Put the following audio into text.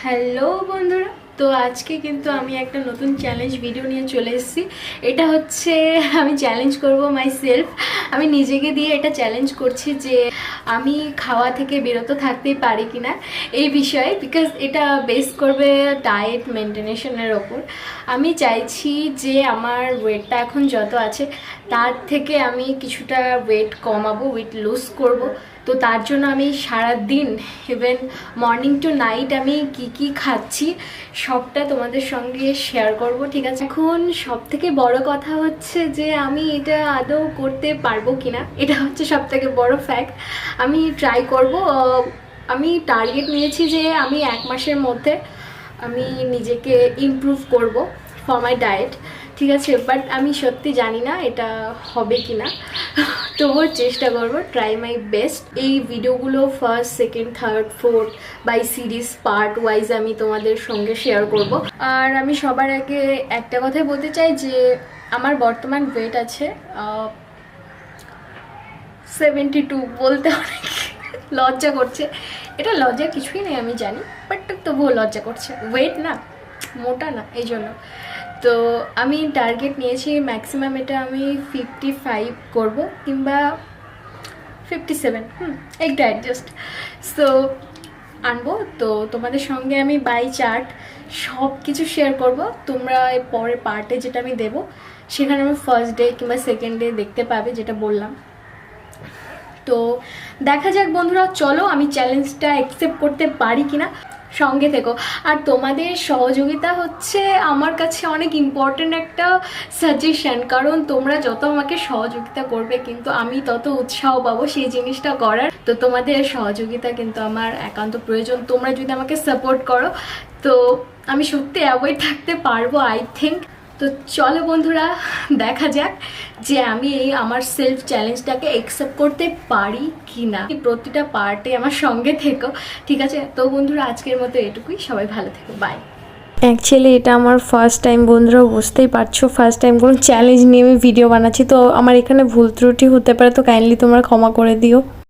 Hello বন্ধুরা, তো আজকে কিন্তু আমি একটা নতুন চ্যালেঞ্জ ভিডিও নিয়ে চলে এসেছি। এটা হচ্ছে আমি চ্যালেঞ্জ করব মাই সেলফ। আমি নিজেকে দিয়ে এটা চ্যালেঞ্জ করছি যে আমি খাওয়া থেকে বিরত থাকতে পারি কিনা এই বিষয়ে, বিকজ এটা বেস করবে ডায়েট মেনটেনেশনের ওপর। আমি চাইছি যে আমার ওয়েটটা এখন যত আছে তার থেকে আমি কিছুটা ওয়েট কমাবো, ওয়েট লুজ করব। তো তার জন্য আমি সারা দিন ইভেন মর্নিং টু নাইট আমি কি খাচ্ছি সবটা তোমাদের সঙ্গে শেয়ার করব, ঠিক আছে? এখন সব থেকে বড় কথা হচ্ছে যে আমি এটা আদৌ করতে পারবো কিনা, এটা হচ্ছে সব থেকে বড় ফ্যাক্ট। আমি ট্রাই করব। আমি টার্গেট নিয়েছি যে আমি 1 মাসের মধ্যে আমি নিজেকে ইমপ্রুভ করব ফর মাই ডায়েট, ঠিক আছে? বাট আমি সত্যি জানি না এটা হবে কি না, তবুও চেষ্টা করবো, ট্রাই মাই বেস্ট। এই ভিডিওগুলো first, second, third, fourth by series part wise আমি তোমাদের সঙ্গে শেয়ার করব। আর আমি সবার আগে একটা কথাই বলতে চাই যে আমার বর্তমান ওয়েট আছে 72। বলতে অনেক লজ্জা করছে, এটা লজ্জা কিছুই নেই আমি জানি, বাট তবুও লজ্জা করছে। ওয়েট না, মোটা না, এই জন্য। তো আমি টার্গেট নিয়েছি ম্যাক্সিমাম এটা আমি 55 করব কিংবা 57, একটা অ্যাডজাস্ট সো আনবো। তো তোমাদের সঙ্গে আমি বাই চার্ট সব কিছু শেয়ার করব। তোমরা পরের পার্টে যেটা আমি দেবো সেখানে আমি ফার্স্ট ডে কিংবা সেকেন্ড ডে দেখতে পাবে, যেটা বললাম। তো দেখা যাক বন্ধুরা, চলো আমি চ্যালেঞ্জটা অ্যাকসেপ্ট করতে পারি কিনা, সঙ্গে থেকো। আর তোমাদের সহযোগিতা হচ্ছে আমার কাছে অনেক ইম্পর্ট্যান্ট একটা সাজেশন, কারণ তোমরা যত আমাকে সহযোগিতা করবে কিন্তু আমি তত উৎসাহ পাবো সেই জিনিসটা করার। তো তোমাদের সহযোগিতা কিন্তু আমার একান্ত প্রয়োজন। তোমরা যদি আমাকে সাপোর্ট করো তো আমি সত্যি অ্যাভয়েড থাকতে পারবো, আই থিঙ্ক। তো চলো বন্ধুরা, দেখা যাক যে আমি এই আমার সেলফ চ্যালেঞ্জটাকে অ্যাকসেপ্ট করতে পারি কি না। প্রতিটা পার্টে আমার সঙ্গে থেকো, ঠিক আছে? তো বন্ধুরা, আজকের মতো এটুকুই। সবাই ভালো থেকো, বাই। অ্যাকচুয়ালি এটা আমার ফার্স্ট টাইম বন্ধুরা, বুঝতেই পারছো, ফার্স্ট টাইম কোনো চ্যালেঞ্জ নিয়ে আমি ভিডিও বানাচ্ছি। তো আমার এখানে ভুল ত্রুটি হতে পারে, তো কাইন্ডলি তোমরা ক্ষমা করে দিও।